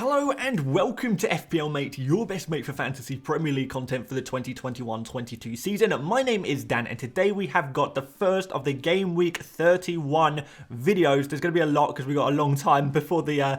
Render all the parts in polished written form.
Hello and welcome to FPL Mate, your best mate for fantasy Premier League content for the 2021-22 season. My name is Dan and today we have got the first of the Game Week 31 videos. There's going to be a lot because we got a long time before the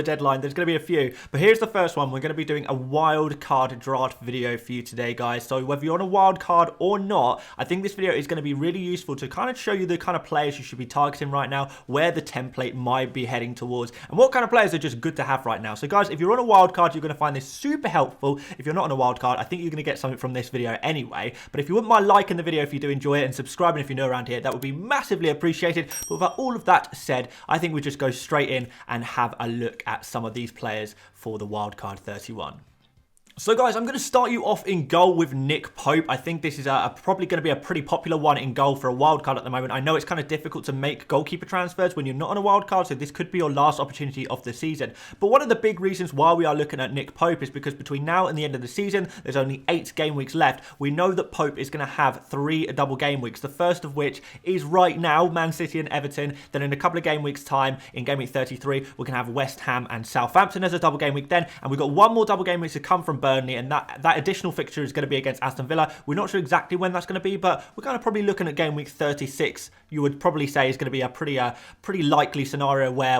deadline. There's going to be a few, but here's the first one. We're going to be doing a wildcard draft video for you today, guys. So whether you're on a wildcard or not, I think this video is going to be really useful to kind of show you the kind of players you should be targeting right now, where the template might be heading towards, and what kind of players are just good to have right now. So guys, if you're on a wildcard, you're going to find this super helpful. If you're not on a wildcard, I think you're going to get something from this video anyway. But if you wouldn't mind liking the video if you do enjoy it and subscribing if you're new around here, that would be massively appreciated. But without all of that said, I think we just go straight in and have a look at some of these players for the wildcard 31. So guys, I'm going to start you off in goal with Nick Pope. I think this is probably going to be a pretty popular one in goal for a wildcard at the moment. I know it's kind of difficult to make goalkeeper transfers when you're not on a wildcard, so this could be your last opportunity of the season. But one of the big reasons why we are looking at Nick Pope is because between now and the end of the season, there's only 8 game weeks left. We know that Pope is going to have 3 double game weeks, the first of which is right now, Man City and Everton. Then in a couple of game weeks time, in game week 33, we're going to have West Ham and Southampton as a double game week then. And we've got one more double game week to come from Burnley, and that additional fixture is going to be against Aston Villa. We're not sure exactly when that's going to be, but we're kind of probably looking at game week 36. You would probably say is going to be a pretty likely scenario where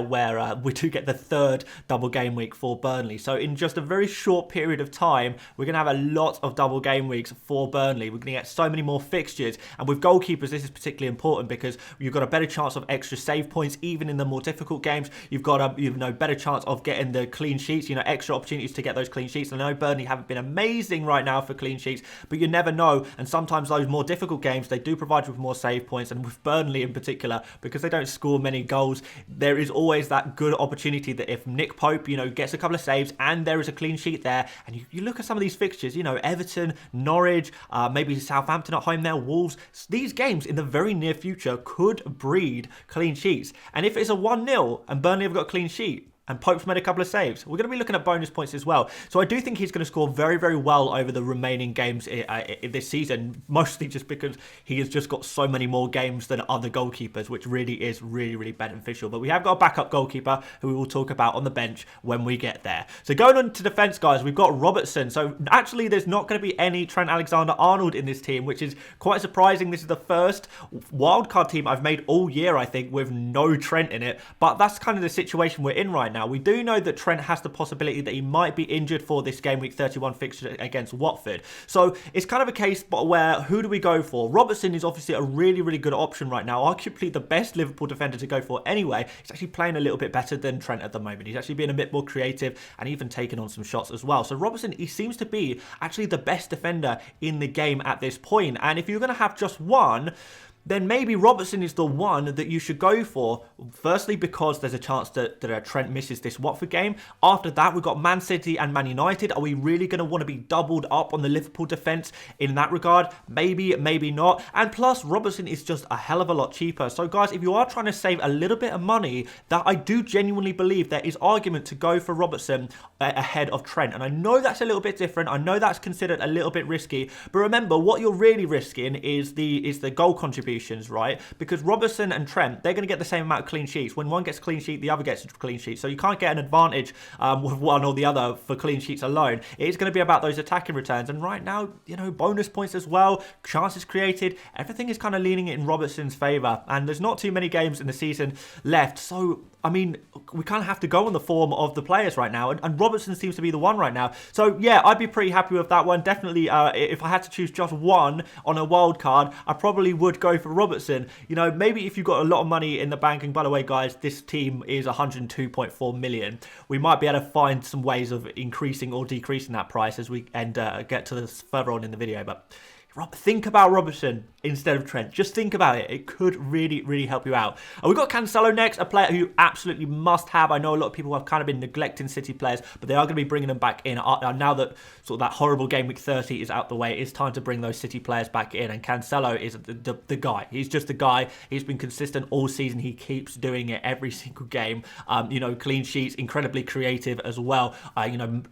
we do get the 3rd double game week for Burnley. So in just a very short period of time, we're going to have a lot of double game weeks for Burnley. We're going to get so many more fixtures, and with goalkeepers, this is particularly important because you've got a better chance of extra save points even in the more difficult games. You've got a better chance of getting the clean sheets. Extra opportunities to get those clean sheets. I know Burnley haven't been amazing right now for clean sheets, but you never know, and sometimes those more difficult games, they do provide you with more save points, and with Burnley in particular, because they don't score many goals, there is always that good opportunity that if Nick Pope, gets a couple of saves and there is a clean sheet there, and you look at some of these fixtures, Everton, Norwich, maybe Southampton at home there, Wolves, these games in the very near future could breed clean sheets, and if it's a 1-0 and Burnley have got a clean sheet, and Pope's made a couple of saves, we're going to be looking at bonus points as well. So I do think he's going to score very, very well over the remaining games this season, mostly just because he has just got so many more games than other goalkeepers, which really is really beneficial. But we have got a backup goalkeeper who we will talk about on the bench when we get there. So going on to defence, guys, we've got Robertson. So actually, there's not going to be any Trent Alexander-Arnold in this team, which is quite surprising. This is the first wildcard team I've made all year, I think, with no Trent in it. But that's kind of the situation we're in right now. We do know that Trent has the possibility that he might be injured for this Game Week 31 fixture against Watford. So it's kind of a case where who do we go for? Robertson is obviously a really good option right now. Arguably the best Liverpool defender to go for anyway. He's actually playing a little bit better than Trent at the moment. He's actually being a bit more creative and even taking on some shots as well. So Robertson, he seems to be actually the best defender in the game at this point. And if you're going to have just one, then maybe Robertson is the one that you should go for. Firstly, because there's a chance that Trent misses this Watford game. After that, we've got Man City and Man United. Are we really going to want to be doubled up on the Liverpool defence in that regard? Maybe, maybe not. And plus, Robertson is just a hell of a lot cheaper. So guys, if you are trying to save a little bit of money, that I do genuinely believe there is argument to go for Robertson ahead of Trent. And I know that's a little bit different. I know that's considered a little bit risky. But remember, what you're really risking is the goal contribution. Right? Because Robertson and Trent, they're going to get the same amount of clean sheets. When one gets a clean sheet, the other gets a clean sheet. So you can't get an advantage with one or the other for clean sheets alone. It's going to be about those attacking returns. And right now, bonus points as well, chances created, everything is kind of leaning in Robertson's favour. And there's not too many games in the season left. So I mean, we kind of have to go on the form of the players right now, and Robertson seems to be the one right now. So yeah, I'd be pretty happy with that one. Definitely, if I had to choose just one on a wild card, I probably would go for Robertson. Maybe if you've got a lot of money in the bank, and by the way, guys, this team is 102.4 million. We might be able to find some ways of increasing or decreasing that price as we get to this further on in the video, but think about Robertson instead of Trent. Just think about it. It could really help you out. And we've got Cancelo next, a player who you absolutely must have. I know a lot of people have kind of been neglecting City players, but they are going to be bringing them back in. Now that sort of that horrible Game Week 30 is out the way, it's time to bring those City players back in. And Cancelo is the guy. He's just the guy. He's been consistent all season. He keeps doing it every single game. Clean sheets, incredibly creative as well.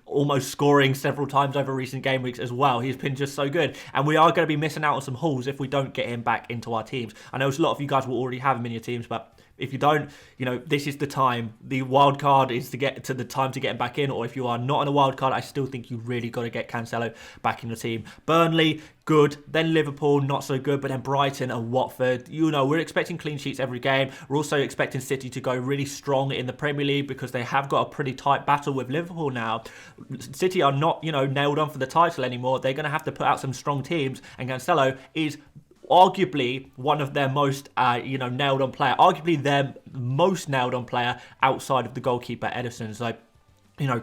Almost scoring several times over recent game weeks as well. He's been just so good. And we are going to be missing out on some hauls if we don't get him back into our teams. I know a lot of you guys will already have him in your teams, but If you don't, this is the time. The wild card is to get to the time to get him back in. Or if you are not on a wild card, I still think you really got to get Cancelo back in the team. Burnley, good. Then Liverpool, not so good. But then Brighton and Watford. We're expecting clean sheets every game. We're also expecting City to go really strong in the Premier League because they have got a pretty tight battle with Liverpool now. City are not, nailed on for the title anymore. They're going to have to put out some strong teams. And Cancelo is arguably one of their most, nailed on player. Arguably their most nailed on player outside of the goalkeeper, Ederson. So,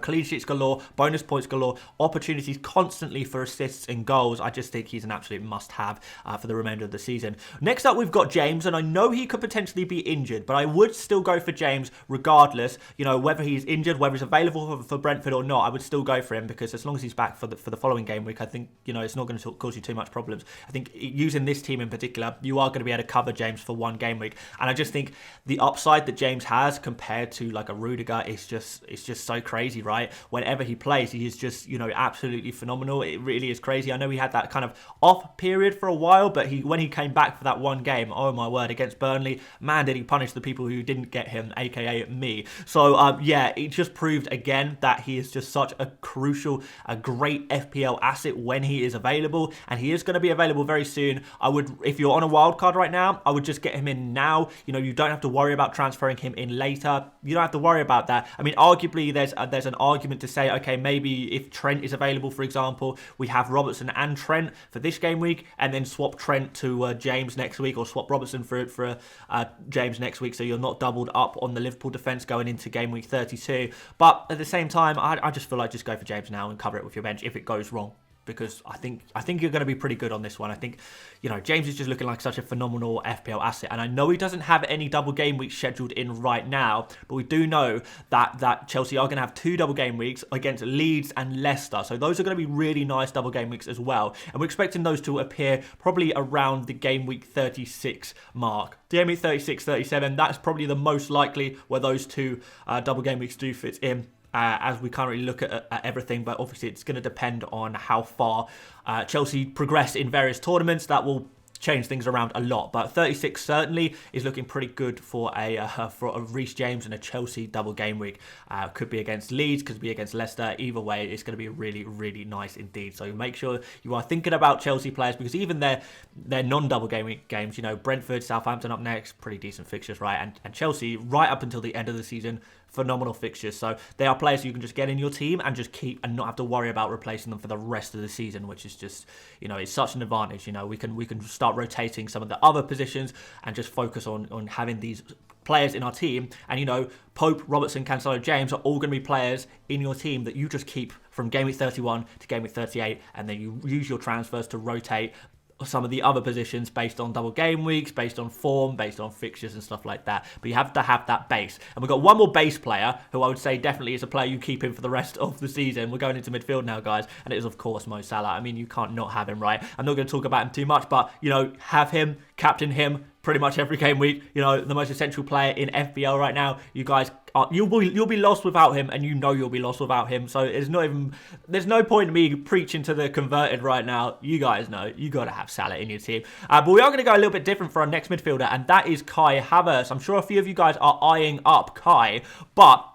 clean sheets galore, bonus points galore, opportunities constantly for assists and goals. I just think he's an absolute must-have for the remainder of the season. Next up, we've got James, and I know he could potentially be injured, but I would still go for James regardless. Whether he's injured, whether he's available for Brentford or not, I would still go for him because as long as he's back for the following game week, I think, it's not going to cause you too much problems. I think using this team in particular, you are going to be able to cover James for one game week, and I just think the upside that James has compared to like a Rudiger is just so crazy. Right? Whenever he plays, he is just, absolutely phenomenal. It really is crazy. I know he had that kind of off period for a while, but when he came back for that one game, oh my word, against Burnley, man, did he punish the people who didn't get him, aka me. So, it just proved again that he is just such a crucial, a great FPL asset when he is available, and he is going to be available very soon. If you're on a wild card right now, I would just get him in now. You don't have to worry about transferring him in later. You don't have to worry about that. I mean, arguably, there's an argument to say, okay, maybe if Trent is available, for example, we have Robertson and Trent for this game week, and then swap Trent to James next week, or swap Robertson for James next week, so you're not doubled up on the Liverpool defence going into game week 32. But at the same time, I just feel like just go for James now and cover it with your bench if it goes wrong. Because I think you're going to be pretty good on this one. I think, James is just looking like such a phenomenal FPL asset. And I know he doesn't have any double game weeks scheduled in right now, but we do know that Chelsea are going to have 2 double game weeks against Leeds and Leicester. So those are going to be really nice double game weeks as well. And we're expecting those to appear probably around the game week 36 mark. Game week 36, 37, that's probably the most likely where those 2 double game weeks do fit in. As we currently look at everything, but obviously it's going to depend on how far Chelsea progress in various tournaments. That will change things around a lot, but 36 certainly is looking pretty good for a Reece James and a Chelsea double game week. Could be against Leeds, could be against Leicester. Either way, it's going to be really, really nice indeed. So make sure you are thinking about Chelsea players, because even their non-double game week games, Brentford, Southampton up next, pretty decent fixtures, right? And Chelsea right up until the end of the season, phenomenal fixtures. So they are players you can just get in your team and just keep and not have to worry about replacing them for the rest of the season, which is just, it's such an advantage. We can start rotating some of the other positions and just focus on having these players in our team. And, Pope, Robertson, Cancelo, James are all going to be players in your team that you just keep from game week 31 to game week 38, and then you use your transfers to rotate some of the other positions based on double game weeks, based on form, based on fixtures and stuff like that. But you have to have that base. And we've got one more base player who I would say definitely is a player you keep in for the rest of the season. We're going into midfield now, guys, and it is, of course, Mo Salah. I mean, you can't not have him, right? I'm not going to talk about him too much, but, have him, captain him pretty much every game week. The most essential player in FPL right now. You guys, you'll be lost without him, and you'll be lost without him. So there's no point in me preaching to the converted right now. You guys know you got to have Salah in your team. But we are going to go a little bit different for our next midfielder, and that is Kai Havertz. I'm sure a few of you guys are eyeing up Kai, but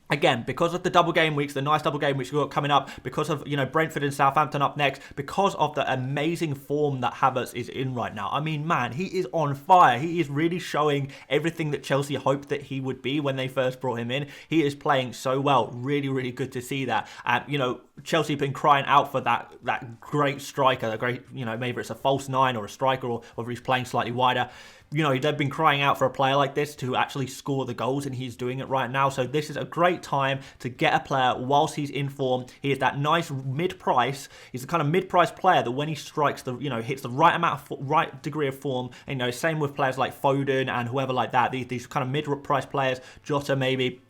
again, because of the double game weeks, the nice double game weeks we've got coming up, because of, Brentford and Southampton up next, because of the amazing form that Havertz is in right now. I mean, man, he is on fire. He is really showing everything that Chelsea hoped that he would be when they first brought him in. He is playing so well. Really, really good to see that. And, Chelsea have been crying out for that great striker, a great, maybe it's a false 9 or a striker, or whether he's playing slightly wider. They've been crying out for a player like this to actually score the goals, and he's doing it right now. So this is a great time to get a player whilst he's in form. He is that nice mid-price. He's the kind of mid-price player that when he strikes the, hits the right amount of right degree of form. And, same with players like Foden and whoever like that. These kind of mid-price players, Jota maybe.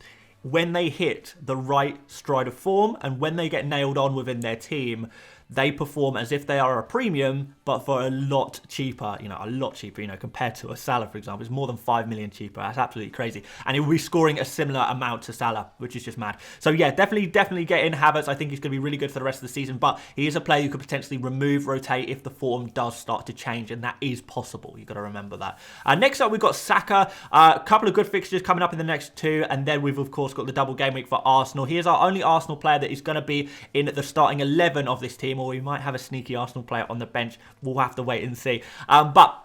When they hit the right stride of form and when they get nailed on within their team, they perform as if they are a premium, but for a lot cheaper, a lot cheaper, compared to a Salah, for example. It's more than 5 million cheaper. That's absolutely crazy. And he'll be scoring a similar amount to Salah, which is just mad. So yeah, definitely get in Havertz. I think he's going to be really good for the rest of the season, but he is a player you could potentially remove, rotate if the form does start to change, and that is possible. You've got to remember that. Next up, we've got Saka. A couple of good fixtures coming up in the next two, and then we've, of course, got the double game week for Arsenal. He is our only Arsenal player that is going to be in the starting 11 of this team, or we might have a sneaky Arsenal player on the bench. We'll have to wait and see. But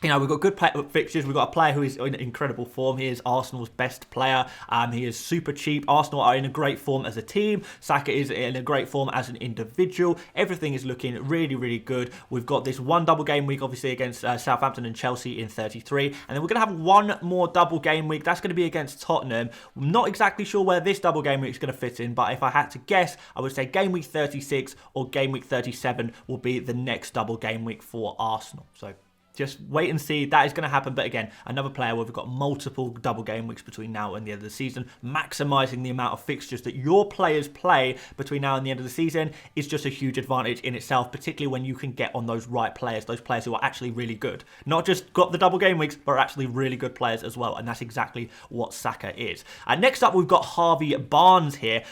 we've got good fixtures. We've got a player who is in incredible form. He is Arsenal's best player. He is super cheap. Arsenal are in a great form as a team. Saka is in a great form as an individual. Everything is looking really, really good. We've got this one double game week, obviously, against Southampton and Chelsea in 33. And then we're going to have one more double game week. That's going to be against Tottenham. I'm not exactly sure where this double game week is going to fit in, but if I had to guess, I would say game week 36 or game week 37 will be the next double game week for Arsenal. So just wait and see. That is going to happen. But again, another player where we've got multiple double game weeks between now and the end of the season. Maximising the amount of fixtures that your players play between now and the end of the season is just a huge advantage in itself, particularly when you can get on those right players, those players who are actually really good. Not just got the double game weeks, but are actually really good players as well. And that's exactly what Saka is. Next up, we've got Harvey Barnes here.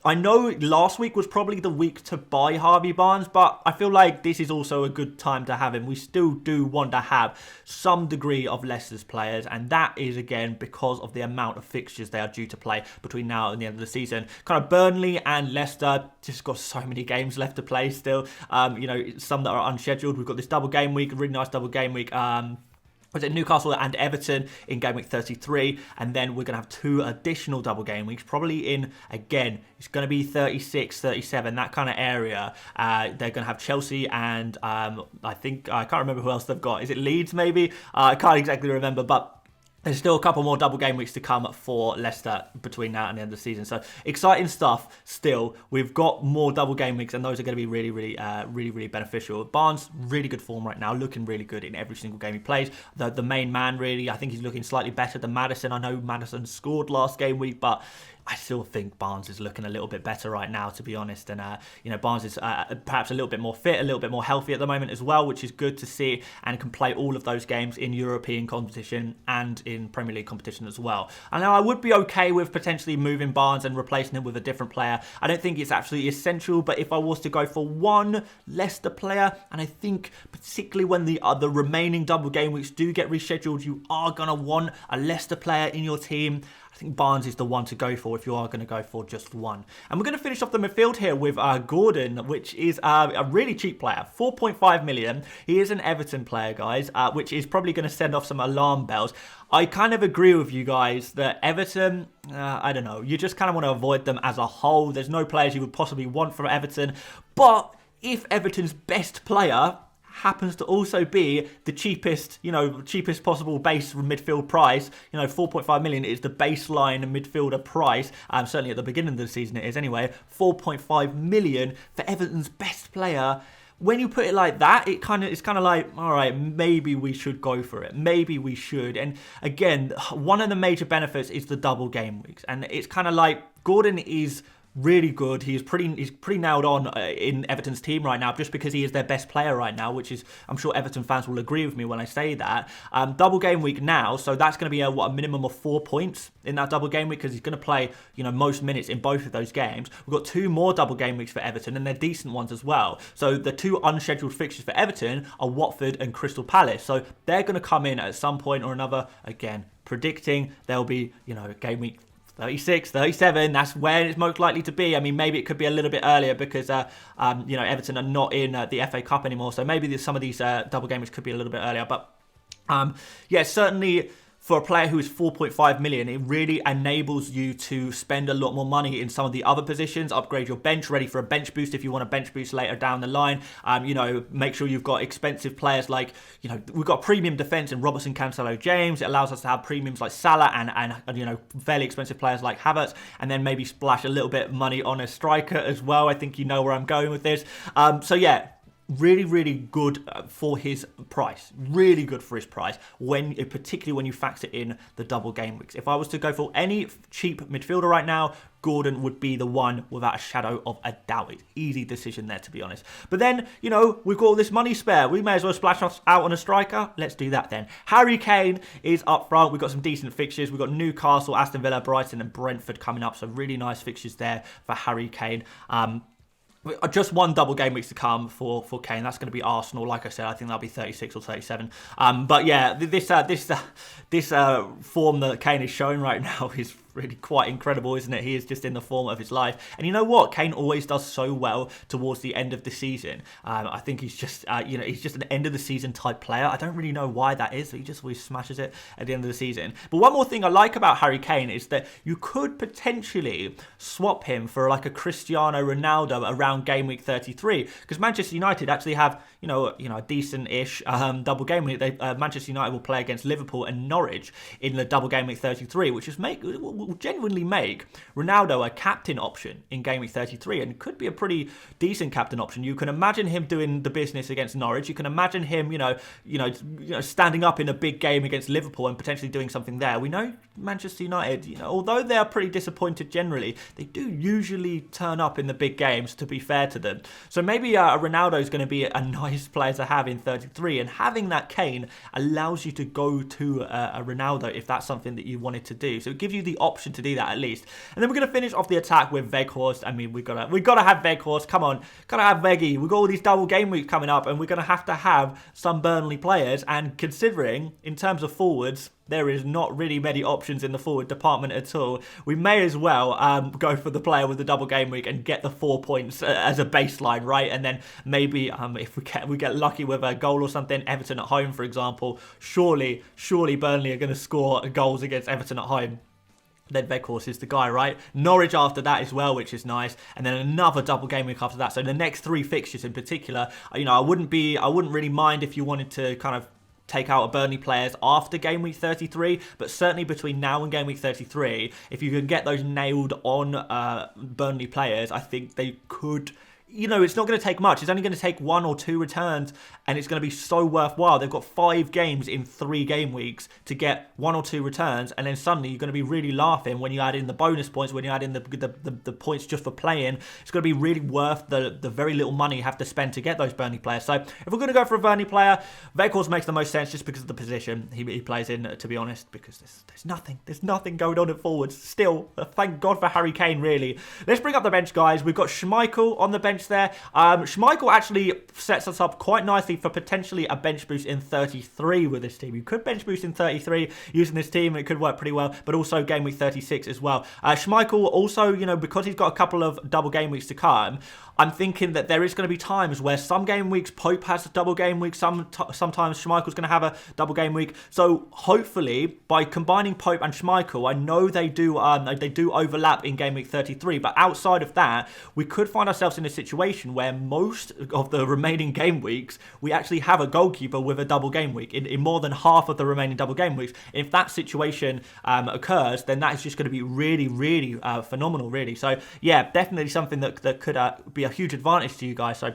I know last week was probably the week to buy Harvey Barnes, but I feel like this is also a good time to have him. We still do want to have some degree of Leicester's players, and that is, again, because of the amount of fixtures they are due to play between now and the end of the season. Kind of Burnley and Leicester just got so many games left to play still. Some that are unscheduled. We've got this double game week, a really nice double game week. Was it Newcastle and Everton in game week 33, and then we're going to have two additional double game weeks, probably in, again, it's going to be 36, 37, that kind of area. They're going to have Chelsea and I can't remember who else they've got. Is it Leeds maybe? I can't exactly remember, but there's still a couple more double game weeks to come for Leicester between now and the end of the season. So exciting stuff still. We've got more double game weeks, and those are going to be really, really beneficial. Barnes, really good form right now, looking really good in every single game he plays. The main man, really, I think he's looking slightly better than Maddison. I know Maddison scored last game week, but I still think Barnes is looking a little bit better right now, to be honest. And, Barnes is perhaps a little bit more fit, a little bit more healthy at the moment as well, which is good to see, and can play all of those games in European competition and in Premier League competition as well. And now I would be okay with potentially moving Barnes and replacing him with a different player. I don't think it's absolutely essential, but if I was to go for one Leicester player, and I think particularly when the other remaining double game weeks do get rescheduled, you are going to want a Leicester player in your team. I think Barnes is the one to go for if you are going to go for just one. And we're going to finish off the midfield here with Gordon, which is a really cheap player, 4.5 million. He is an Everton player, guys, which is probably going to send off some alarm bells. I kind of agree with you guys that Everton, I don't know, you just kind of want to avoid them as a whole. There's no players you would possibly want from Everton. But if Everton's best player happens to also be the cheapest possible base midfield price, 4.5 million is the baseline midfielder price, certainly at the beginning of the season it is anyway, 4.5 million for Everton's best player. When you put it like that, it's kind of like, all right, maybe we should go for it. Maybe we should. And again, one of the major benefits is the double game weeks. And it's kind of like Gordon is really good. He's pretty nailed on in Everton's team right now, just because he is their best player right now, which is, I'm sure Everton fans will agree with me when I say that. Double game week now, so that's going to be a minimum of 4 points in that double game week, because he's going to play most minutes in both of those games. We've got two more double game weeks for Everton, and they're decent ones as well. So the two unscheduled fixtures for Everton are Watford and Crystal Palace. So they're going to come in at some point or another. Again, predicting there'll be game week 36, 37, that's where it's most likely to be. I mean, maybe it could be a little bit earlier because, Everton are not in the FA Cup anymore. So maybe some of these double games could be a little bit earlier. But, certainly for a player who is 4.5 million, it really enables you to spend a lot more money in some of the other positions, upgrade your bench, ready for a bench boost if you want a bench boost later down the line. Make sure you've got expensive players like, we've got premium defence in Robertson, Cancelo, James. It allows us to have premiums like Salah and fairly expensive players like Havertz, and then maybe splash a little bit of money on a striker as well. I think you know where I'm going with this. really, really good for his price. Really good for his price, particularly when you factor in the double game weeks. If I was to go for any cheap midfielder right now, Gordon would be the one without a shadow of a doubt. It's easy decision there, to be honest. But then, you know, we've got all this money spare. We may as well splash us out on a striker. Let's do that then. Harry Kane is up front. We've got some decent fixtures. We've got Newcastle, Aston Villa, Brighton and Brentford coming up. So really nice fixtures there for Harry Kane. Just one double game weeks to come for Kane. That's going to be Arsenal. Like I said, I think that'll be 36 or 37. But yeah, this form that Kane is showing right now is really quite incredible, isn't it? He is just in the form of his life. And you know what? Kane always does so well towards the end of the season. I think he's just, he's just an end of the season type player. I don't really know why that is. He just always smashes it at the end of the season. But one more thing I like about Harry Kane is that you could potentially swap him for like a Cristiano Ronaldo around game week 33, because Manchester United actually have, a decent-ish double game week. Manchester United will play against Liverpool and Norwich in the double game week 33, which is will genuinely make Ronaldo a captain option in game week 33, and could be a pretty decent captain option. You can imagine him doing the business against Norwich. You can imagine him, standing up in a big game against Liverpool and potentially doing something there. We know Manchester United, although they are pretty disappointed generally, they do usually turn up in the big games, to be fair to them. So maybe Ronaldo is going to be a nice player to have in 33, and having that Kane allows you to go to a Ronaldo if that's something that you wanted to do. So it gives you the option to do that at least. And then we're going to finish off the attack with Weghorst. I mean, we gotta have Weghorst. Come on, gotta have Veggie. We've got all these double game weeks coming up, and we're going to have some Burnley players. And considering in terms of forwards, there is not really many options in the forward department at all. We may as well go for the player with the double game week and get the 4 points as a baseline, right? And then maybe if we get lucky with a goal or something, Everton at home, for example, surely Burnley are going to score goals against Everton at home. Then Weghorst is the guy, right? Norwich after that as well, which is nice, and then another double game week after that. So the next three fixtures in particular, I wouldn't really mind if you wanted to kind of take out a Burnley players after game week 33, but certainly between now and game week 33, if you can get those nailed on Burnley players, I think they could. It's not going to take much. It's only going to take 1 or 2 returns, and it's going to be so worthwhile. They've got 5 games in 3 game weeks to get 1 or 2 returns, and then suddenly you're going to be really laughing when you add in the bonus points, when you add in the points just for playing. It's going to be really worth the very little money you have to spend to get those Burnley players. So if we're going to go for a Burnley player, Weghorst makes the most sense just because of the position he plays in, to be honest, because there's nothing going on at forwards. Still, thank God for Harry Kane, really. Let's bring up the bench, guys. We've got Schmeichel on the bench there. Schmeichel actually sets us up quite nicely for potentially a bench boost in 33 with this team. You could bench boost in 33 using this team, and it could work pretty well, but also game week 36 as well. Schmeichel also, because he's got a couple of double game weeks to come, I'm thinking that there is going to be times where some game weeks Pope has a double game week, sometimes Schmeichel's going to have a double game week. So hopefully by combining Pope and Schmeichel, I know they do overlap in game week 33, but outside of that, we could find ourselves in a situation where most of the remaining game weeks we actually have a goalkeeper with a double game week in more than half of the remaining double game weeks. If that situation occurs, then that is just going to be really, really phenomenal, really. So yeah, definitely something that could be a huge advantage to you guys. So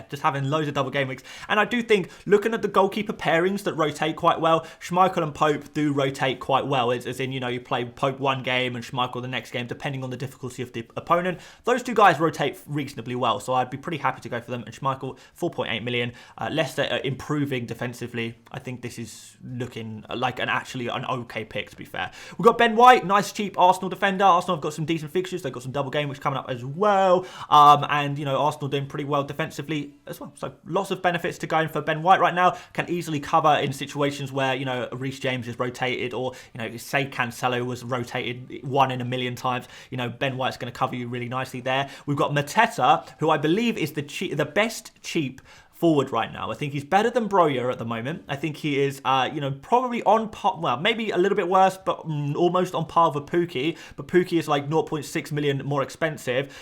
just having loads of double game weeks. And I do think, looking at the goalkeeper pairings that rotate quite well, Schmeichel and Pope do rotate quite well, as in, you play Pope one game and Schmeichel the next game, depending on the difficulty of the opponent. Those two guys rotate reasonably well, so I'd be pretty happy to go for them. And Schmeichel, 4.8 million. Leicester improving defensively. I think this is looking like an okay pick, to be fair. We've got Ben White, nice cheap Arsenal defender. Arsenal have got some decent fixtures. They've got some double game weeks coming up as well. And, Arsenal doing pretty well defensively as well. So lots of benefits to going for Ben White right now. Can easily cover in situations where, Reece James is rotated, or, say Cancelo was rotated 1 in a million times. Ben White's going to cover you really nicely there. We've got Mateta, who I believe is the best cheap forward right now. I think he's better than Broja at the moment. I think he is, you know, probably on par, well, maybe a little bit worse, but almost on par with Pukki. But Pukki is like 0.6 million more expensive.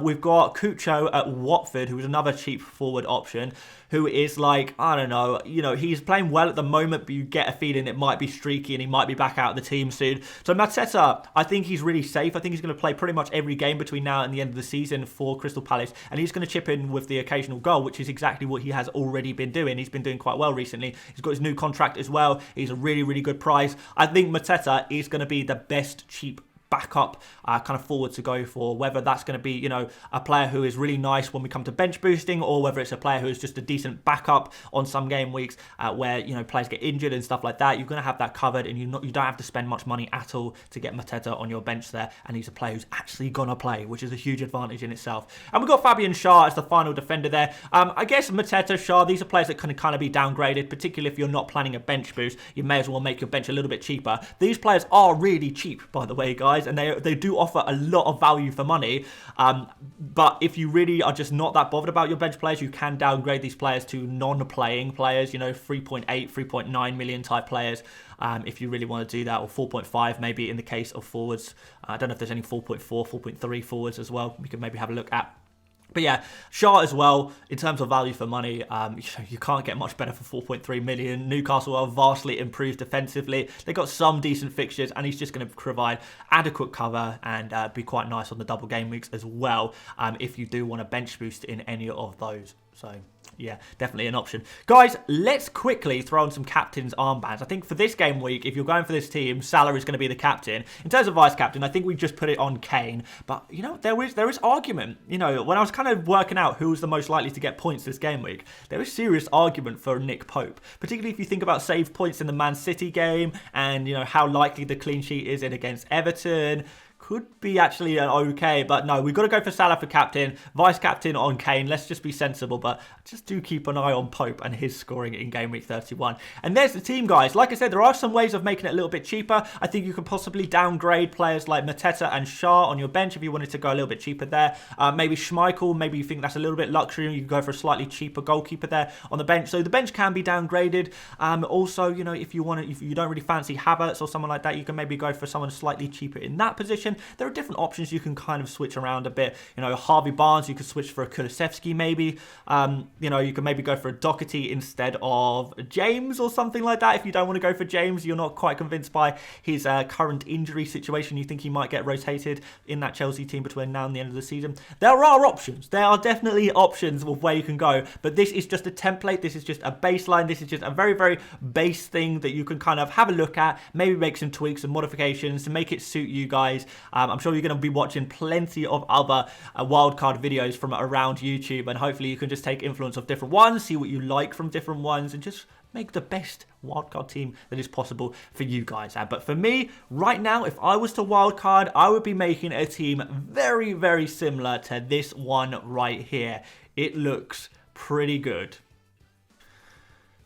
We've got Cucho at Watford, who is another cheap forward option, who is like, I don't know, you know, he's playing well at the moment, but you get a feeling it might be streaky and he might be back out of the team soon. So Mateta, I think he's really safe. I think he's going to play pretty much every game between now and the end of the season for Crystal Palace, and he's going to chip in with the occasional goal, which is exactly what he has already been doing. He's been doing quite well recently. He's got his new contract as well. He's a really, really good price. I think Mateta is going to be the best cheap backup kind of forward to go for, whether that's going to be, you know, a player who is really nice when we come to bench boosting, or whether it's a player who is just a decent backup on some game weeks where, you know, players get injured and stuff like that. You're going to have that covered, and you don't have to spend much money at all to get Mateta on your bench there, and he's a player who's actually going to play, which is a huge advantage in itself. And we've got Fabian Schär as the final defender there. I guess Mateta, Schär, these are players that can kind of be downgraded, particularly if you're not planning a bench boost. You may as well make your bench a little bit cheaper. These players are really cheap, by the way, guys, and they do offer a lot of value for money. But if you really are just not that bothered about your bench players, you can downgrade these players to non-playing players, you know, 3.8, 3.9 million type players, if you really want to do that, or 4.5 maybe in the case of forwards. I don't know if there's any 4.4, 4.3 forwards as well. We could maybe have a look at. But yeah, Schär as well, in terms of value for money, you can't get much better for 4.3 million. Newcastle are vastly improved defensively. They've got some decent fixtures, and he's just going to provide adequate cover and be quite nice on the double game weeks as well, if you do want a bench boost in any of those. So yeah, definitely an option. Guys, let's quickly throw on some captain's armbands. I think for this game week, if you're going for this team, Salah is going to be the captain. In terms of vice captain, I think we just put it on Kane. But, you know, there is argument. You know, when I was kind of working out who was the most likely to get points this game week, there is serious argument for Nick Pope. Particularly if you think about save points in the Man City game and, you know, how likely the clean sheet is in against Everton. Could be actually okay, but no, we've got to go for Salah for captain, vice captain on Kane. Let's just be sensible, but just do keep an eye on Pope and his scoring in game week 31. And there's the team, guys. Like I said, there are some ways of making it a little bit cheaper. I think you could possibly downgrade players like Mateta and Schär on your bench if you wanted to go a little bit cheaper there. Maybe Schmeichel, maybe you think that's a little bit luxury. You can go for a slightly cheaper goalkeeper there on the bench. So the bench can be downgraded. Also, you know, if you don't really fancy Havertz or someone like that, you can maybe go for someone slightly cheaper in that position. There are different options you can kind of switch around a bit. You know, Harvey Barnes, you could switch for a Kulusevski maybe. You know, you can maybe go for a Doherty instead of James or something like that. If you don't want to go for James, you're not quite convinced by his current injury situation. You think he might get rotated in that Chelsea team between now and the end of the season. There are options. There are definitely options of where you can go. But this is just a template. This is just a baseline. This is just a very, very base thing that you can kind of have a look at. Maybe make some tweaks and modifications to make it suit you guys. I'm sure you're going to be watching plenty of other wildcard videos from around YouTube, and hopefully you can just take influence of different ones, see what you like from different ones, and just make the best wildcard team that is possible for you guys. But for me, right now, if I was to wildcard, I would be making a team very, very similar to this one right here. It looks pretty good.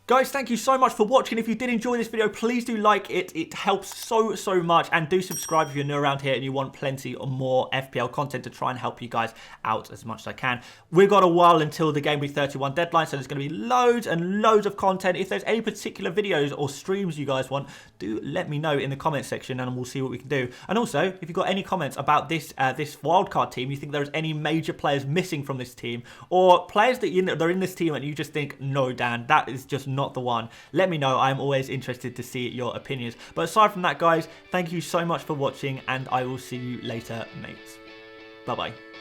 Guys, thank you so much for watching. If you did enjoy this video, please do like it. It helps so much. And do subscribe if you're new around here and you want plenty of more FPL content to try and help you guys out as much as I can. We've got a while until the Game Week 31 deadline, so there's going to be loads and loads of content. If there's any particular videos or streams you guys want, do let me know in the comment section and we'll see what we can do. And also, if you've got any comments about this this wildcard team, you think there's any major players missing from this team, or players that they're in this team and you just think, no, Dan, that is just not the one, let me know. I'm always interested to see your opinions. But aside from that, guys, thank you so much for watching, and I will see you later, mates. Bye bye.